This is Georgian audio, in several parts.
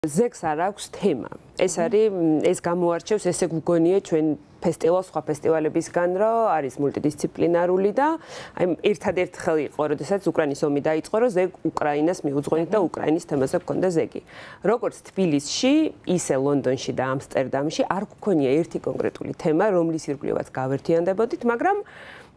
ზეგს არ აქვს თემა. ეს არის ეს გამოარჩევს ესე გვგონია ჩვენ ფესტივალს სხვა ფესტივალებისგან, რომ არის მულტიდისციპლინარული და აი ერთადერთ ხელ იყო, როდესაც უკრაინის ომი დაიწყო, რომ ზეგ უკრაინას მიუძღვენით და უკრაინის თემაზე გქონდა ზეგი. როგორც თბილისში, ისე ლონდონში და ამსტერდამში არ გქონია ერთი კონკრეტული თემა, რომლის ირგვლივაც გავერთიანდებოდით, მაგრამ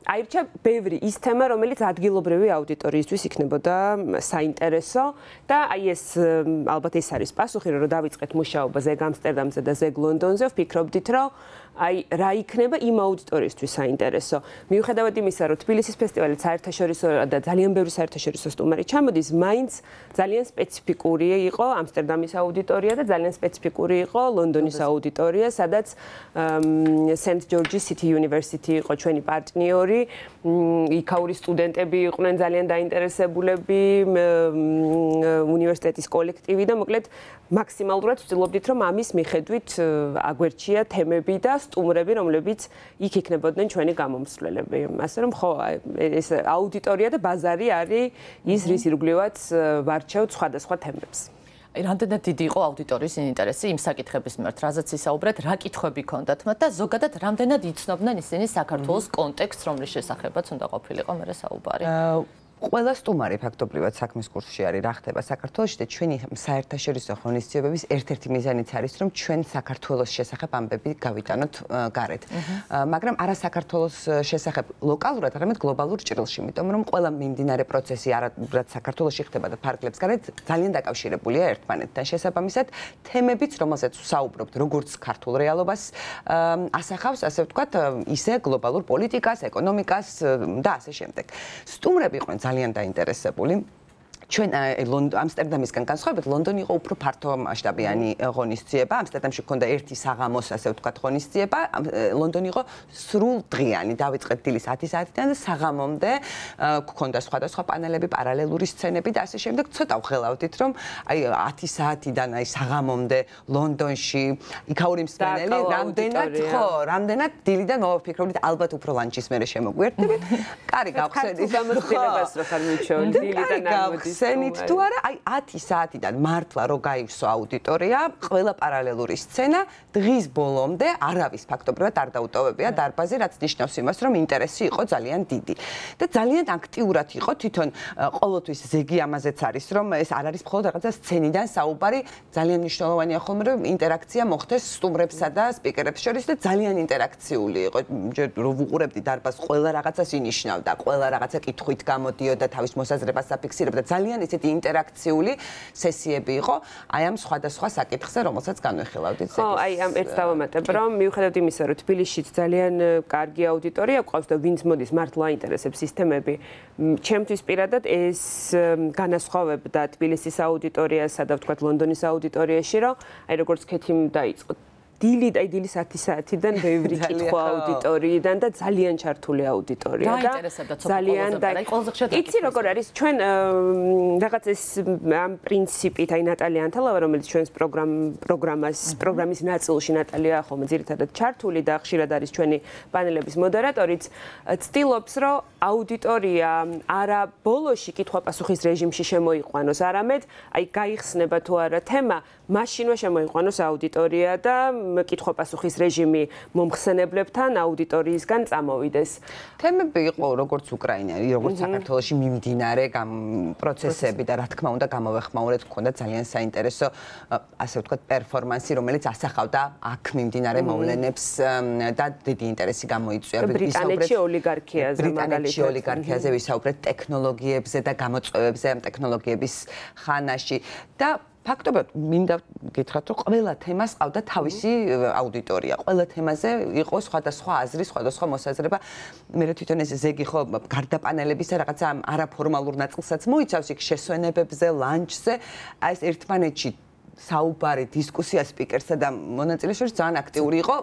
აირჩა ბევრი ის თემა, რომელიც ადგილობრივი აუდიტორიისთვის იქნებოდა საინტერესო და აი ეს ალბათ ეს არის პასუხი, რომ დავიწყეთ მუშაობა ზეგ ამსტერდამზე და ზეგ ლონდონზე, ვფიქრობდით, რომ აი რა იქნება იმ აუდიტორიისთვის საინტერესო. მიუხედავად იმისა, რომ თბილისის ფესტივალი საერთაშორისო და ძალიან ბევრი საერთაშორისო სტუმარი ჩამოდის, მაინც ძალიან სპეციფიკური იყო ამსტერდამის აუდიტორია და ძალიან სპეციფიკური იყო ლონდონის აუდიტორია, სადაც St. George's City University იყო ჩვენი პარტნიორი, იქაური სტუდენტები იყვნენ ძალიან დაინტერესებულები, უნივერსიტეტის კოლექტივი და მოკლედ მაქსიმალურად ვცდილობდით, რომ ამის მიხედვით აგვერჩია თემები და სტუმრები, რომლებიც იქ იქნებოდნენ ჩვენი გამომსვლელები. ასე რომ ხო, ეს აუდიტორია და ბაზარი არის ის, რის ირგვლივაც ვარჩევთ სხვადასხვა თემებს. რამდენად დიდი იყო აუდიტორიის ინტერესი იმ საკითხების მიმართ, რაზეც ისაუბრეთ, რა კითხვები ჰქონდათ მათ და ზოგადად რამდენად იცნობდნენ ისინი საქართველოს კონტექსტს, რომლის შესახებაც უნდა ყოფილიყო მერე საუბარი? ყველა სტუმარი ფაქტობრივად საქმის კურსში არის, რა ხდება საქართველოში და ჩვენი საერთაშორისო ღონისძიებების ერთ-ერთი მიზანიც არის, რომ ჩვენ საქართველოს შესახებ ამბები გავიტანოთ გარეთ. მაგრამ არა საქართველოს შესახებ ლოკალურად, არამედ გლობალურ ჭრილში, იმიტომ რომ ყველა მიმდინარე პროცესი რაც საქართველოში ხდება და ფარგლებს გარეთ ძალიან დაკავშირებულია ერთმანეთთან. შესაბამისად, თემებიც, რომელზეც ვსაუბრობთ, როგორც ქართულ რეალობას ასახავს, ასე ვთქვათ, ისე გლობალურ პოლიტიკას, ეკონომიკას და ასე შემდეგ. სტუმრები იყვნენ ძალიან დაინტერესებული. ჩვენ ამსტერდამისგან განსხვავებით, ლონდონი იყო უფრო ფართო მასშტაბიანი ღონისძიება. ამსტერდამში ჰქონდა ერთი საღამოს, ასე ვთქვათ, ღონისძიება. ლონდონი იყო სრულდღიანი, დავიწყეთ დილის 10 საათიდან და საღამომდე ჰქონდა სხვადასხვა პანელები, პარალელური სცენები და ასე შემდეგ. ცოტა ვხელავდით, რომ აი 10 საათიდან აი საღამომდე ლონდონში იქაური მსმენელი რამდენად დილიდან მოვაფიქრობთ, ალბათ უფრო ლანჩის მერე შემოგვიერთდებით. კარი გავხსენით გამოცდილებას რო ხარ მიჩვენ დილიდან ამოდის. სცენით თუ არა, აი 10 საათიდან მართლა რო გაივსო აუდიტორია, ყველა პარალელური სცენა დღის ბოლომდე არავის ფაქტობრივად არ დაუტოვებია დარბაზი, რაც ნიშნავს იმას, რომ ინტერესი იყო ძალიან დიდი. და ძალიან აქტიურად იყო თვითონ ყოველთვის ზეგი ამაზეც არის, რომ ეს არ არის მხოლოდ რაღაცა სცენიდან საუბარი, ძალიან მნიშვნელოვანია ხოლმე, რომ ინტერაქცია მოხდეს სტუმრებსა და სპიკერებს შორის და ძალიან ინტერაქციული იყო. რო ვუყურებდი დარბაზს, ყველა რაღაცას ინიშნავდა, ყველა რაღაცა კითხვით გამოდიოდა, თავის მოსაზრებას აფიქსირებდა. ძალიან ისეთი ინტერაქციული სესიები იყო, აი ამ სხვადასხვა საკითხზე, რომელსაც განვიხილავდით ზეგის. ხო, აი ამ ერთს დავამატებ, რომ მიუხედავად იმისა, რომ თბილისშიც ძალიან კარგი აუდიტორია გვყავს და ვინც მოდის მართლა აინტერესებს ის თემები, ჩემთვის პირადად ეს განასხვავებდა თბილისის აუდიტორიასა და ვთქვათ ლონდონის აუდიტორიაში, რომ აი როგორც ქეთიმ დაიწყო დილის 10 საათიდან ბევრი კითხვა აუდიტორიიდან და ძალიან ჩართული აუდიტორია და ძალიან იცი როგორ არის ჩვენ რაღაც ეს ამ პრინციპით აი ნატალია ანთალავა რომელიც ჩვენს პროგრამის ნაწილში ნატალია ხოლმე ძირითადად ჩართული და ხშირად არის ჩვენი პანელების მოდერატორიც ცდილობს რომ აუდიტორია არა ბოლოში კითხვა-პასუხის რეჟიმში შემოიყვანოს არამედ აი გაიხსნება თუ არა თემა მაშინვე შემოიყვანოს აუდიტორია და კითხვა-პასუხის რეჟიმი მომხსენებლებთან აუდიტორიისგან წამოვიდეს. თემები იყო როგორც უკრაინაში, როგორც საქართველოში მიმდინარე პროცესები და რა თქმა უნდა გამოვეხმაურეთ, გქონდა ძალიან საინტერესო ასე ვთქვათ პერფორმანსი, რომელიც ასახავდა აქ მიმდინარე მოვლენებს და დიდი ინტერესი გამოიწვია. ბრიტანეთში ოლიგარქიაზე ვისაუბრეთ ტექნოლოგიებზე და გამოწვევებზე ამ ტექნოლოგიების ხანაში და ფაქტობრივად მინდა გითხრათ, რომ ყველა თემას ყავდა თავისი აუდიტორია. ყველა თემაზე იყო სხვადასხვა აზრი, სხვადასხვა მოსაზრება. მე თვითონ ეს ზეგი ხო გარდა პანელებისა რაღაცა არაფორმალურ ნაწილსაც მოიცავს იქ შესვენებებზე, ლანჩზე, აი ეს ერთმანეთში საუბარი, დისკუსია სპიკერსა და მონაწილეს შორის ძალიან აქტიური იყო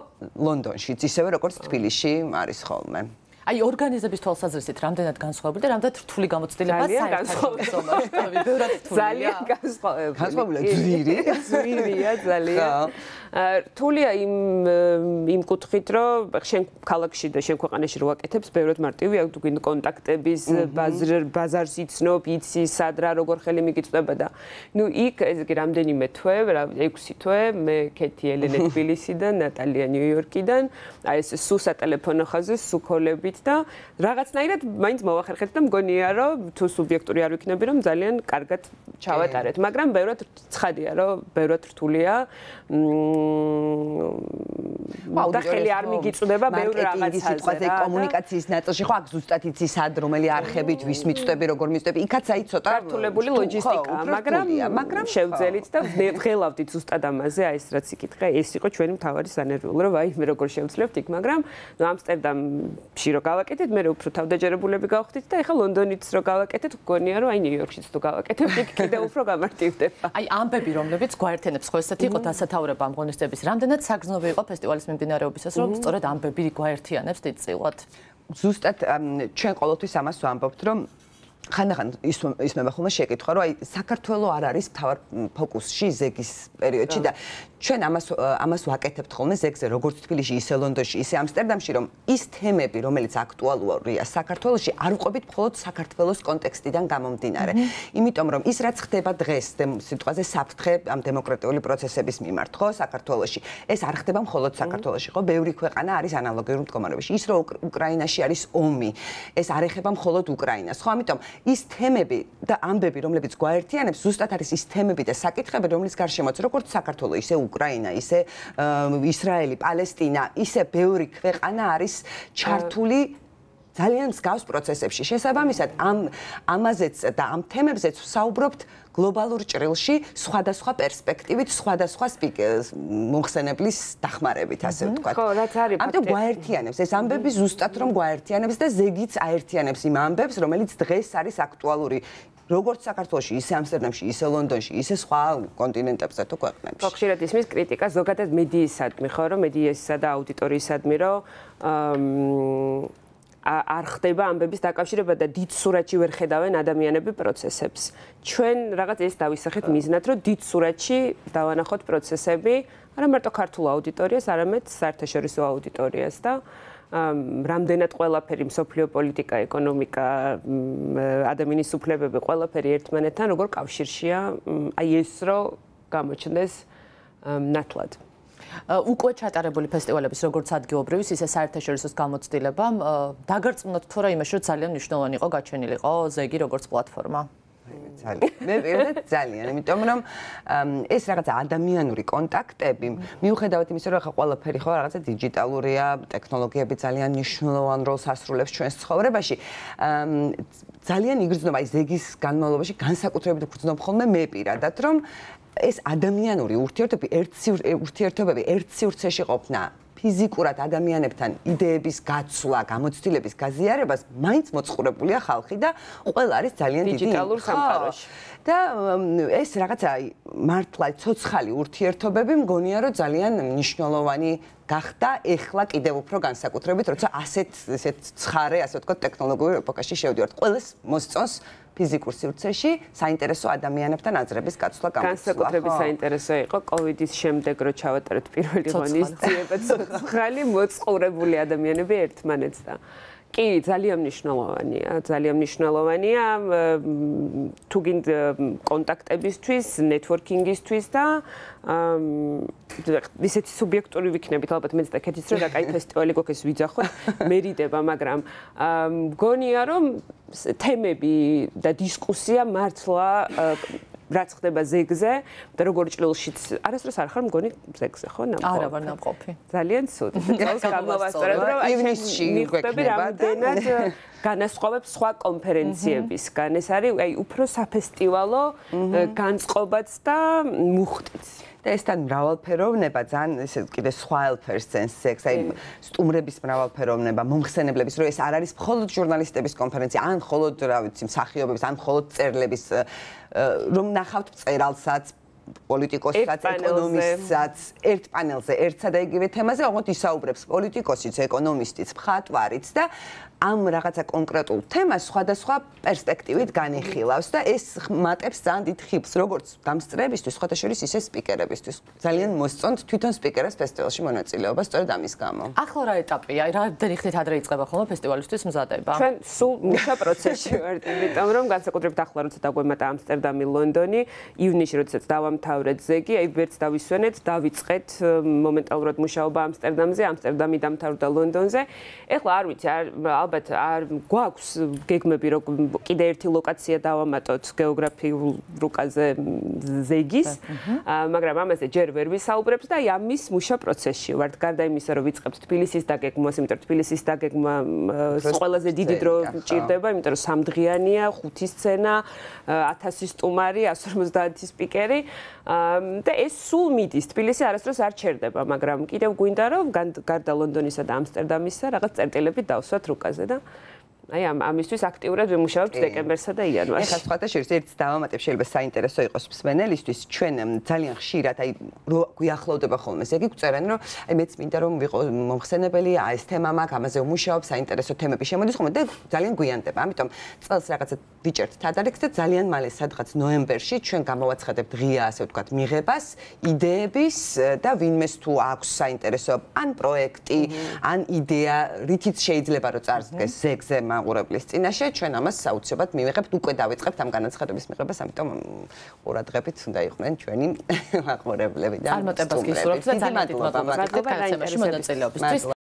ლონდონშიც, ისევე როგორც თბილისში არის ხოლმე. აი ორგანიზების თვალსაზრისით რამდენად განსხვავებული და რამდენად რთული გამოცდილება საერთაშორისო მასშტაბით, ბევრად რთულია. ძალიან განსხვავებული. განსხვავებულია, ძვირია ძალიან. რთულია იმ კუთხით, რომ შენ ქალაქში და შენ ქვეყანაში რო ვაკეთებს, ბევრად მარტივი აქვს, თუ გინდა კონტაქტების ბაზარს იცნობ, იცი სად რა როგორ ხელი მიგიწვდება და ნუ იქ ესე იგი რამდენიმე თვე, 6 თვე, მე ქეთი ელენე თბილისიდან, ნატალია ნიუ-იორკიდან, აი ეს სულ სატელეფონო ხაზზე, სულ ქოლებით და რაღაცნაირად მაინც მოვახერხეთ და მგონია, რომ თუ სუბიექტური არ ვიქნები, რომ ძალიან კარგად ჩავატარეთ, მაგრამ ბევრად ცხადია, რომ ბევრად რთულია. და ხელი არ მიგიწვდება ბევრ რაღაცაზე რა. კომუნიკაციის ნაწილში ხო აქ ზუსტად იცი სად რომელი არხებით ვის მიწვდები, როგორ მიწვდები. იქაც აი ცოტა გართულებული ლოჯისტიკაა, მაგრამ შევძელით და ვღელავდით ზუსტად ამაზე, აი ეს რაც იკითხე, ეს იყო ჩვენი მთავარი სანერვიულო, რომ აი მე როგორ შევძლებთ იქ, მაგრამ ამსტერდამში რო გავაკეთეთ, მე უფრო თავდაჯერებულები გავხდით და ეხლა ლონდონიც რო გავაკეთეთ, გქონია რომ აი ნიუ-იორკშიც თუ გავაკეთებთ, იქ კიდევ უფრო გამარტივდება. აი ამბები რომლებიც გვაერთიანებს, ხო ესეთი იყო დასათაურება ამ ღონისძიების. რამდენად საგრძნობი იყო ფესტივალის მიმდინარეობისას, რომ სწორედ ამბები გვაერთიანებს დიდწილად. ზუსტად ჩვენ ყოველთვის ამას ვამბობთ, რომ ხანდახან ისმება ხოლმე შეკითხვა, რომ აი საქართველო არ არის თავარ ფოკუსში ზეგის პერიოდში და ჩვენ ამას ვაკეთებთ ხოლმე ზეგზე, როგორც თბილისში, ისე ლონდონში, ისე ამსტერდამში, რომ ის თემები, რომელიც აქტუალურია საქართველოში, არ უყვებით მხოლოდ საქართველოს კონტექსტიდან გამომდინარე. იმიტომ რომ ის რაც ხდება დღეს სიტყვაზე საფრთხე ამ დემოკრატიული პროცესების მიმართ, ხო, საქართველოში, ეს არ ხდება მხოლოდ საქართველოში, ხო, ბევრი ქვეყანა არის ანალოგიურ მდგომარეობაში. ის რომ უკრაინაში არის ომი, ეს არ ეხება მხოლოდ უკრაინას, ხო, ამიტომ ის თემები და ამბები, რომლებიც გვაერთიანებს, ზუსტად არის ის თემები და საკითხები, რომლის გარშემოც როგორც საქართველო, ისე უკრაინა, ისე ისრაელი, პალესტინა, ისე ბევრი ქვეყანა არის ჩართული ძალიან მსგავს პროცესებში. შესაბამისად, ამაზეც და ამ თემებზეც ვსაუბრობთ გლობალურ ჭრილში, სხვადასხვა პერსპექტივით, სხვადასხვა მომხსენებლის დახმარებით, ასე ვთქვათ. ხო, რაც არის. ამიტომ გვაერთიანებს ეს ამბები ზუსტად რომ გვაერთიანებს და ზეგიც აერთიანებს იმ ამბებს, რომელიც დღეს არის აქტუალური. როგორც საქართველოში, ისე ამსტერდამში, ისე ლონდონში, ისე სხვა კონტინენტებზე თუ ქვეყნებში. ხშირად ისმის კრიტიკა ზოგადად მედიისადმი, ხო, რომ მედიასა და აუდიტორიისადმი, რომ არ ხდება ამბების დაკავშირება და დიდ სურათში ვერ ხედავენ ადამიანები პროცესებს. ჩვენ რაღაც ეს დავისახეთ მიზნად, რომ დიდ სურათში დავანახოთ პროცესები, არა მარტო ქართულ აუდიტორიას, არამედ საერთაშორისო აუდიტორიას და რამდენად ყველაფერი მსოფლიო პოლიტიკა, ეკონომიკა, ადამიანის უფლებები, ყველაფერი ერთმანეთთან როგორ კავშირშია, აი ეს რომ გამოჩნდეს ნათლად. უკვე ჩატარებული ფესტივალების როგორც ადგილობრივის, ისე საერთაშორისოს გამოცდილებამ დაგარწმუნოთ თუ რა იმაში, რომ ძალიან მნიშვნელოვანი იყო გაჩენილიყო ზეგი როგორც პლატფორმა. მე პირადად ძალიან, იმიტომ რომ ეს რაღაცა ადამიანური კონტაქტები, მიუხედავად იმისა, რომ ახლა ყველაფერი ხო რაღაცა დიჯიტალურია, ტექნოლოგიები ძალიან მნიშვნელოვან როლს ასრულებს ჩვენს ცხოვრებაში. ძალიან იგრძნობა აი ზეგის განმავლობაში განსაკუთრებით გრძნობ ხოლმე მე პირადად, რომ ეს ადამიანური ურთიერთობები ერთ სივრცეში ყოფნა ფიზიკურად ადამიანებთან იდეების გაცვლა, გამოცდილების გაზიარებას მაინც მოწყურებულია ხალხი და ყველა არის ძალიან დიდი დიჯიტალურ სამყაროში. და ეს რაღაცა მართლა ცოცხალი ურთიერთობები მგონია რომ ძალიან მნიშვნელოვანი გახდა ეხლა კიდევ უფრო განსაკუთრებით, როცა ასეთ ცხარე, ასე ვთქვათ, ტექნოლოგიურ ეპოქაში შევდივართ. ყველას მოსწონს ფიზიკურ სივრცეში საინტერესო ადამიანებთან აზრების გაცვლა გამოცვლა. განსაკუთრებით საინტერესო იყო კოვიდის შემდეგ, რო ჩავატარეთ პირველი ღონისძიება, ცოცხალი მოწყურებული ადამიანები ერთმანეთს და კი, ძალიან მნიშვნელოვანია, ძალიან მნიშვნელოვანია თუ გინდა კონტაქტებისთვის, ნეტვორკინგისთვის და ისეთი სუბიექტური ვიქნებით, ალბათ მეც და კეთიც რომ რა კაი ფესტივალი გქონდეს ვიძახოთ, მერიდება, მაგრამ მგონია რომ თემები და დისკუსია მართლა რაც ხდება ზეგზე და როგორ ჭრილშიც არასდროს არ ხარ მგონი ზეგზე ხო ნამყოფი? არა ვარ ნამყოფი. ძალიან ცუდი. წელს გამოვასწორებ რომ ივნისში მიხვდები რამდენად განასხვავებს სხვა კონფერენციებისგან. ეს არის აი უფრო საფესტივალო განწყობაც და მუხტიც. და ეს თან მრავალფეროვნება ძალიან ესე კიდე სხვა ელფერს წენს ზეგს, აი სტუმრების მრავალფეროვნება, მომხსენებლების, რომ ეს არ არის მხოლოდ ჟურნალისტების კონფერენცია, ან მხოლოდ რა ვიცი, მსახიობების, ან მხოლოდ წერლების, რომ ნახავთ მწერალსაც, პოლიტიკოსსაც, ეკონომისტსაც, ერთ პანელზე, ერთსა და იგივე თემაზე, ოღონდ ისაუბრებს პოლიტიკოსიც, ეკონომისტიც, მხატვარიც და ამ რაღაცა კონკრეტულ თემას სხვადასხვა პერსპექტივით განიხილავს და ეს ხმატებს ძალიან დიდ ხიბს, როგორც დამსწრებისთვის, სხვათა შორის ისე სპიკერებისთვის. ძალიან მოსწონთ თვითონ სპიკერებს ფესტივალში მონაწილეობა, სწორედ ამის გამო. ახლა რა ეტაპია? რამდენი ხნით ადრე იწყება ხოლმე ფესტივალისთვის მზადება? ჩვენ სულ მუშა პროცესში ვართ, იმიტომ რომ განსაკუთრებით ახლა როცა დაგვემატა ამსტერდამი, ლონდონი, ივნისში როდესაც დავამთავრეთ ზეგი, აი ვერც დავისვენეთ, დავიწყეთ მომენტალურად მუშაობა ამსტერდამზე, ამსტერდამი დამთავრდა ლონდონზე. ეხლა არ ვიცი, ალბათ არ გვაქვს გეგმები, რომ კიდე ერთი ლოკაცია დავამატოთ გეოგრაფიულ რუკაზე ზეგის, მაგრამ ამაზე ჯერ ვერ ვისაუბრებთ და აი ამის მუშა პროცესში ვართ. გარდა იმისა, რომ ვიწყებთ თბილისის დაგეგმვას, იმიტომ რომ თბილისის დაგეგმა ყველაზე დიდი დრო ჭირდება, იმიტომ რომ სამდღიანია, 5 სცენა, 1000 სტუმარი, 150 სპიკერი და ეს სულ მიდის. თბილისი არასდროს არ ჩერდება, მაგრამ კიდევ გვინდა რომ გარდა ლონდონისა და ამსტერდამისა რაღაც წერტილები დავსვათ რუკაზე და აი ამისთვის აქტიურად ვიმუშავებთ დეკემბერსა და იანვარში. ეხლა სხვათა შორის ერთს დავამატებ, შეიძლება საინტერესო იყოს მსმენელისთვის. ჩვენ ძალიან ხშირად აი გვიახლოვდება ხოლმე ზეგი, გვწერენ რომ აი მეც მინდა რომ ვიყო მომხსენებელი, აი ეს თემა მაქვს, ამაზე ვმუშაობ, საინტერესო თემები შემოდის ხოლმე და ძალიან გვიანდება. ამიტომ წელს რაღაცა ვიჭერთ თადარიგს და ძალიან მალე სადღაც ნოემბერში ჩვენ გამოვაცხადებთ ღია, ასე ვთქვათ, მიღებას, იდეების და ვინმეს თუ აქვს საინტერესო ან პროექტი, ან იდეა, რითიც შეიძლება რომ წარსდგეს ზეგზე მაყურებლის წინაშე, ჩვენ ამას საუცებად მივიღებთ, უკვე დავიწყებთ ამ განაცხადების მიღებას, ამიტომ ყურადღებით უნდა იყვნენ ჩვენი მაყურებლები და წარმატებას გისურვებთ და ძალიან დიდ მადლობა განაცემაში მონაწილეობისთვის.